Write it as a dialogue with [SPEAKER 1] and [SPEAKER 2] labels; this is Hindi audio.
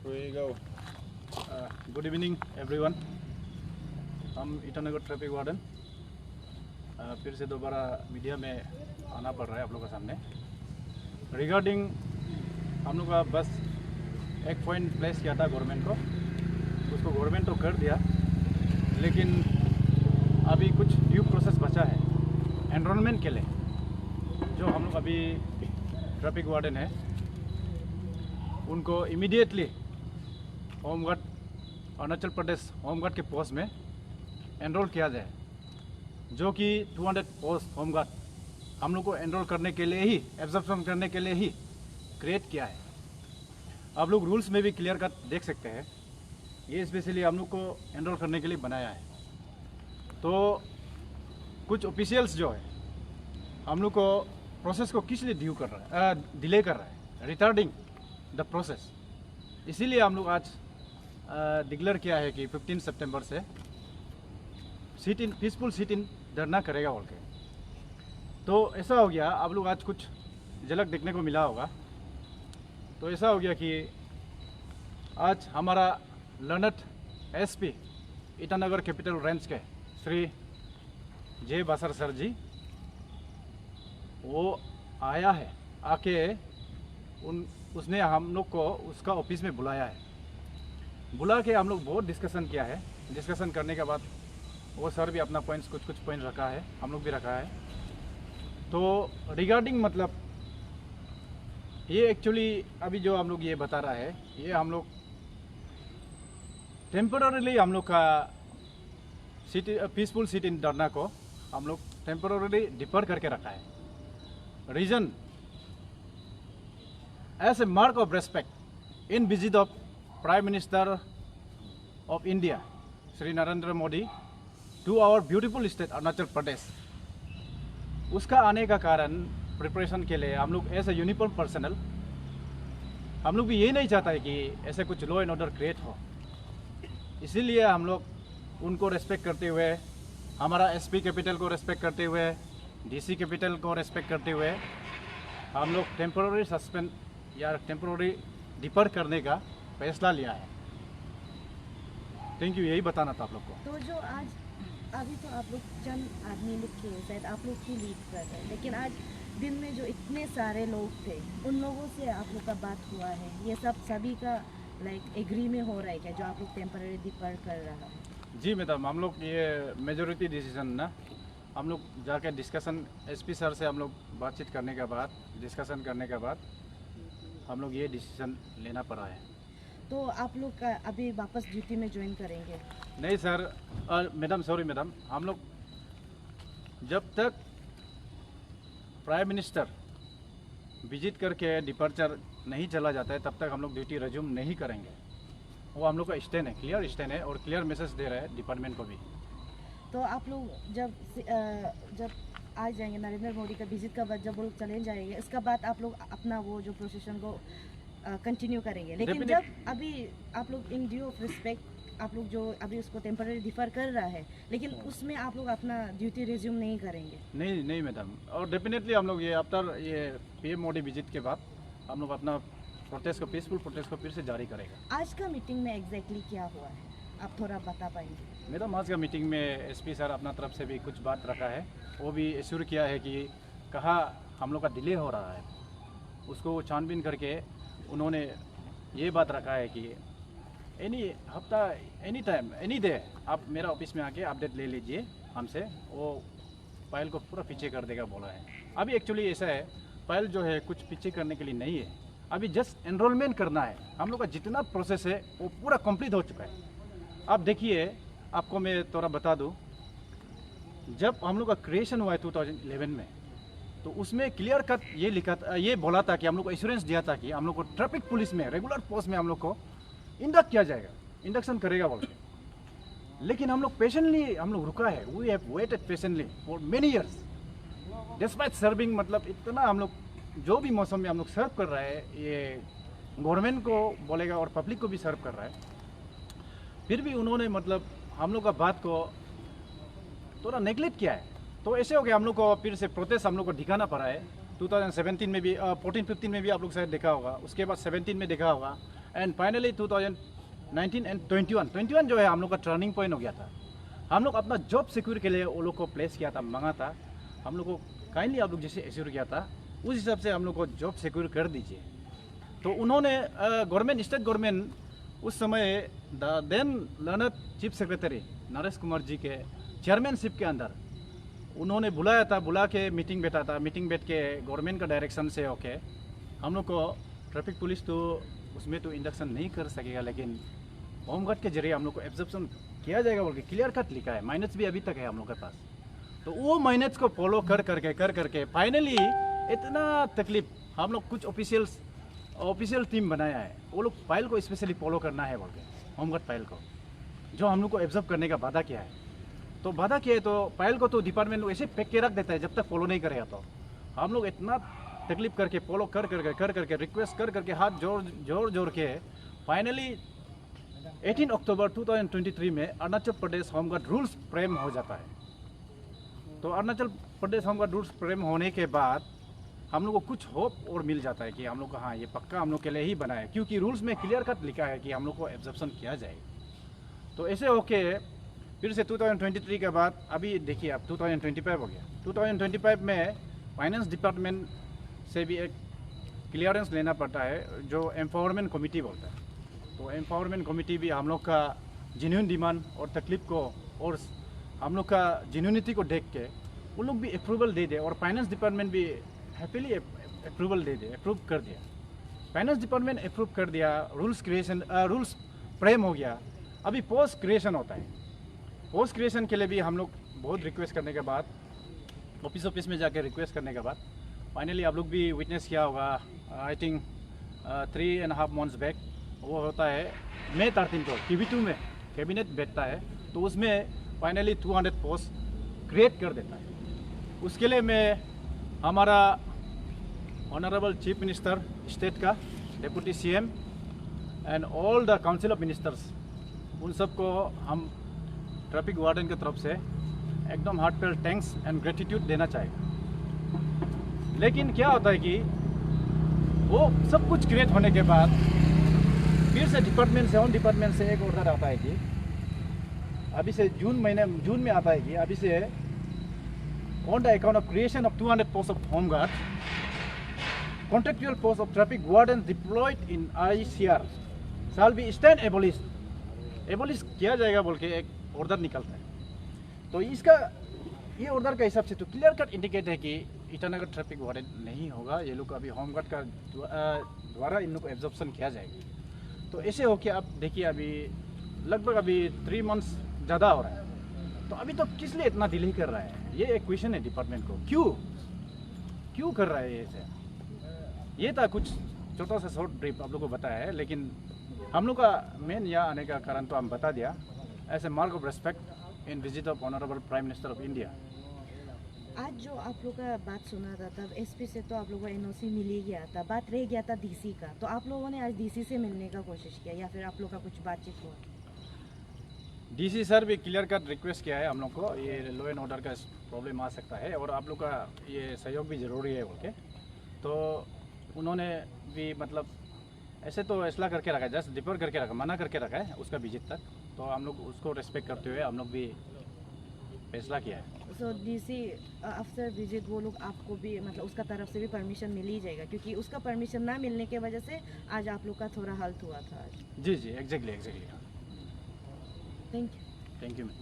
[SPEAKER 1] Good evening everyone. हम ईटानगर ट्रैफिक वार्डन फिर से दोबारा मीडिया में आना पड़ रहा है आप लोगों के सामने रिगार्डिंग हम लोग का बस एक पॉइंट प्लेस किया था गवर्नमेंट को, उसको गवर्नमेंट तो कर दिया, लेकिन अभी कुछ ड्यू प्रोसेस बचा है एनरोलमेंट के लिए। जो हम लोग अभी ट्रैफिक वार्डन है उनको immediately home guard Arunachal Pradesh home guard के पोस्ट में एनरोल किया जाए, जो कि 200 पोस्ट होमगार्ड हम लोग को एनरोल करने के लिए ही, एब्जॉर्प्शन करने के लिए ही क्रिएट किया है। आप लोग रूल्स में भी क्लियर कट देख सकते हैं, ये स्पेशली हम लोग को एनरोल करने के लिए बनाया है। तो कुछ ऑफिशियल्स जो है हम लोग को प्रोसेस को किस लिए डिले कर रहा है, रिटार्डिंग द प्रोसेस। इसीलिए हम लोग आज डिक्लेयर किया है कि 15 सितंबर से पीसफुल सिट इन धरना करेगा बोल के। तो ऐसा हो गया, आप लोग आज कुछ झलक देखने को मिला होगा। तो ऐसा हो गया कि आज हमारा learned SP Itanagar capital range के श्री जे बासर सर जी वो आया है, आके उसने हम लोग को उसका ऑफिस में बुलाया है। बुला के हम लोग बहुत डिस्कशन किया है। डिस्कशन करने के बाद वो सर भी अपना पॉइंट्स कुछ पॉइंट रखा है, हम लोग भी रखा है। तो रिगार्डिंग मतलब ये एक्चुअली अभी जो हम लोग ये बता रहा है, ये हम लोग टेम्पररीली हम लोग का पीसफुल सिट इन धरना को हम लोग टेम्पररीली डिफर करके रखा है। Reason as a mark of respect in visit of prime minister of India Shri Narendra Modi to our beautiful state Arunachal Pradesh, उसका आने का कारण प्रिपरेशन के लिए हम लोग एज ए यूनिफॉर्म पर्सनल हम लोग भी ये नहीं चाहता है कि ऐसे कुछ लॉ एंड ऑर्डर क्रिएट हो। इसीलिए हम लोग उनको रेस्पेक्ट करते हुए, हमारा एसपी कैपिटल को रेस्पेक्ट करते हुए, डीसी कैपिटल को रेस्पेक्ट करते हुए हम लोग टेम्पररी सस्पेंड या टेम्पररी डिफर करने का फैसला लिया है। थैंक यू, यही बताना था आप लोग को।
[SPEAKER 2] तो जो आज अभी तो आप लोग चंद आदमी लोग थे, शायद आप लोग की लीड कर रहे हैं, लेकिन आज दिन में जो इतने सारे लोग थे उन लोगों से आप लोग का बात हुआ है, ये सब सभी का लाइक एग्री में हो रहा है क्या जो आप लोग टेम्पररी डिफर कर रहा है? जी
[SPEAKER 1] मैडम, हम लोग ये मेजोरिटी डिसीजन ना हम लोग जाके डिस्कशन एसपी सर से हम लोग बातचीत करने के बाद, डिस्कशन करने के बाद हम लोग ये डिसीजन लेना पड़ा है।
[SPEAKER 2] तो आप लोग अभी वापस ड्यूटी में ज्वाइन करेंगे?
[SPEAKER 1] नहीं सर, मैडम सॉरी मैडम, हम लोग जब तक प्राइम मिनिस्टर विजिट करके डिपार्चर नहीं चला जाता है तब तक हम लोग ड्यूटी रिज्यूम नहीं करेंगे। वो हम लोग का स्टैंड है, क्लियर स्टैंड है और क्लियर मैसेज दे रहा है डिपार्टमेंट को भी।
[SPEAKER 2] तो आप लोग जब आ जाएंगे नरेंद्र मोदी का विजिट का बाद, जब वो लोग चले जाएंगे, इसका बाद आप लोग अपना वो जो प्रोसेशन को कंटिन्यू करेंगे, लेकिन जब अभी आप लोग इन ड्यू ऑफ रिस्पेक्ट आप लोग जो अभी उसको टेम्पररी डिफर कर रहा है, लेकिन उसमें आप लोग अपना ड्यूटी रिज्यूम नहीं करेंगे? नहीं मैडम, और डेफिनेटली हम लोग ये आफ्टर ये पीएम मोदी विजिट के बाद हम लोग अपना प्रोटेस्ट को, पीसफुल प्रोटेस्ट को फिर से जारी करेगा। आज का मीटिंग में एग्जैक्टली क्या हुआ है, आप थोड़ा बता पाएंगे? मैडम, आज का मीटिंग में एसपी सर अपना तरफ से भी कुछ बात रखा है, वो भी एश्योर किया है कि कहाँ हम लोग का डिले हो रहा है, उसको छानबीन करके उन्होंने ये बात रखा है कि एनी हफ्ता, एनी टाइम, एनी डे आप मेरा ऑफिस में आके अपडेट ले लीजिए हमसे, वो फाइल को पूरा पीछे कर देगा बोला है। अभी एक्चुअली ऐसा है, फाइल जो है कुछ पीछे करने के लिए नहीं है, अभी जस्ट एनरोलमेंट करना है। हम लोग का जितना प्रोसेस है वो पूरा कंप्लीट हो चुका है। आप देखिए, आपको मैं थोड़ा बता दूं, जब हम लोग का क्रिएशन हुआ है 2011 में, तो उसमें क्लियर कट ये लिखा था, ये बोला था कि हम लोग को एश्योरेंस दिया था कि हम लोग को ट्रैफिक पुलिस में रेगुलर पोस्ट में हम लोग को इंडक्ट किया जाएगा, इंडक्शन करेगा बोल के। लेकिन हम लोग पेशेंटली हम लोग रुका है, we have waited patiently for many years despite serving, मतलब इतना हम लोग जो भी मौसम में हम लोग सर्व कर रहा है, ये गवर्नमेंट को बोलेगा और पब्लिक को भी सर्व कर रहा है, फिर भी उन्होंने मतलब हम लोग का बात को थोड़ा नेग्लेक्ट किया है। तो ऐसे हो गया, हम लोग को फिर से प्रोटेस्ट हम लोग को दिखाना पड़ा है। 2017 में भी 14-15 में भी आप लोग शायद देखा होगा, उसके बाद 17 में देखा होगा,
[SPEAKER 1] एंड फाइनली 2019 एंड 21 जो है हम लोग का टर्निंग पॉइंट हो गया था। हम लोग अपना जॉब सिक्योर के लिए वो लोग को प्लेस किया था, मांगा था, हम लोग को काइंडली आप लोग जैसे एश्योर किया था उस हिसाब से हम लोग को जॉब सिक्योर कर दीजिए। तो उन्होंने गवर्नमेंट, स्टेट गवर्नमेंट उस समय then learner chief secretary Naresh Kumar ji के चेयरमैनशिप के अंदर उन्होंने बुलाया था, बुला के मीटिंग बैठा था। मीटिंग बैठ के गवर्नमेंट का डायरेक्शन से ओके हम लोग को ट्रैफिक पुलिस तो उसमें तो इंडक्शन नहीं कर सकेगा, लेकिन होमगार्ड के जरिए हम लोग को एब्जॉर्प्शन किया जाएगा बोल के क्लियर कट लिखा है। माइनस भी अभी तक है हम लोग के पास। तो वो माइनस को फॉलो कर करके फाइनली इतना तकलीफ हम लोग कुछ ऑफिशियल टीम बनाया है, वो लोग फाइल को स्पेशली फॉलो करना है बोल के, होमगार्ड फाइल को जो हम लोग को एब्जॉर्ब करने का वादा किया है। तो वादा किया है तो फाइल को तो डिपार्टमेंट ऐसे फेंक के रख देता है जब तक फॉलो नहीं करेगा। तो हम लोग इतना तकलीफ करके फॉलो कर करके रिक्वेस्ट कर करके हाथ जोड़ के फाइनली 18 अक्टूबर 2023 में Arunachal Pradesh home guard rules frame हो जाता है। तो Arunachal Pradesh home guard rules frame होने के बाद हम लोग को कुछ होप और मिल जाता है कि हम लोग को हाँ ये पक्का हम लोग के लिए ही बना है, क्योंकि रूल्स में क्लियर कट लिखा है कि हम लोग को एब्जॉर्प्शन किया जाएगा। तो ऐसे होके फिर से 2023 के बाद अभी देखिए अब 2025 हो गया। 2025 में फाइनेंस डिपार्टमेंट से भी एक क्लियरेंस लेना पड़ता है जो एम्पावरमेंट कमेटी बोलता है। तो एम्पावरमेंट कमेटी भी हम लोग का जेन्युइन डिमांड और तकलीफ को और हम लोग का जेन्युइनिटी को देख के वो लोग भी अप्रूवल दे दे, और फाइनेंस डिपार्टमेंट भी हैप्पीली अप्रूवल दे दे, अप्रूव कर दिया। फाइनेंस डिपार्टमेंट अप्रूव कर दिया, रूल्स फ्रेम हो गया। अभी पोस्ट क्रिएशन होता है। पोस्ट क्रिएशन के लिए भी हम लोग बहुत रिक्वेस्ट करने के बाद ऑफिस में जाकर रिक्वेस्ट करने के बाद फाइनली आप लोग भी विटनेस किया होगा, आई थिंक 3.5 months बैक वो होता है मई 13 को TV2 में कैबिनेट बैठता है, तो उसमें फाइनली 200 पोस्ट क्रिएट कर देता है। उसके लिए मैं हमारा ऑनरेबल चीफ मिनिस्टर स्टेट का, deputy CM and all the council of ministers, उन सबको हम ट्रैफिक वार्डन की तरफ से एकदम हार्टफेल्ट थैंक्स एंड ग्रेटिट्यूड देना चाहेगा। लेकिन क्या होता है कि वो सब कुछ क्रिएट होने के बाद फिर से डिपार्टमेंट से एक ऑर्डर आता है कि अभी से जून में आता है कि अभी से on the account of creation of 200 post of home guard, contractual post of traffic warden deployed in ICR shall be stand abolish किया जाएगा बोल के एक ऑर्डर निकलता है। तो इसका ये ऑर्डर का हिसाब से तो क्लियर कट इंडिकेट है कि ईटानगर ट्रैफिक वार्डन नहीं होगा, ये लोग अभी होमगार्ड का द्वारा इन लोग को एब्जॉर्प्शन किया जाएगा। तो ऐसे हो के आप देखिए अभी लगभग अभी 3 months ज़्यादा हो रहा है। तो अभी तो किस लिए इतना डिले कर रहा है, ये एक क्वेश्चन है डिपार्टमेंट को, क्यों कर रहा है ये ऐसे। ये था कुछ छोटा सा शॉर्ट ब्रीफ आप लोग को बताया है, लेकिन हम लोग का मेन यहाँ आने का कारण तो हम बता दिया as a mark of respect in visit of honourable prime minister of India.
[SPEAKER 2] आज जो आप लोग का बात सुना था तब SP से तो आप लोगों को NOC मिल ही गया था, बात रह गया था DC का। तो आप लोगों ने आज DC से मिलने का कोशिश किया या फिर आप लोग का कुछ बातचीत हुआ?
[SPEAKER 1] DC सर भी क्लियर कट रिक्वेस्ट किया है हम लोग को, ये लॉ एंड ऑर्डर का प्रॉब्लम आ सकता है और आप लोग का ये सहयोग भी ज़रूरी है बोल के। तो उन्होंने भी मतलब ऐसे तो फैसला करके रखा है, जस्ट डिफर करके रखा, मना करके रखा है उसका विजिट तक। तो हम लोग उसको रिस्पेक्ट करते हुए हम लोग भी फैसला किया है।
[SPEAKER 2] सो DC आफ्टर विजिट वो लोग आपको भी मतलब उसका तरफ से भी परमिशन मिल ही जाएगा, क्योंकि उसका परमिशन ना मिलने के वजह से आज आप लोग का थोड़ा हालत हुआ था आज।
[SPEAKER 1] जी एग्जैक्टली
[SPEAKER 2] थैंक यू
[SPEAKER 1] मैम।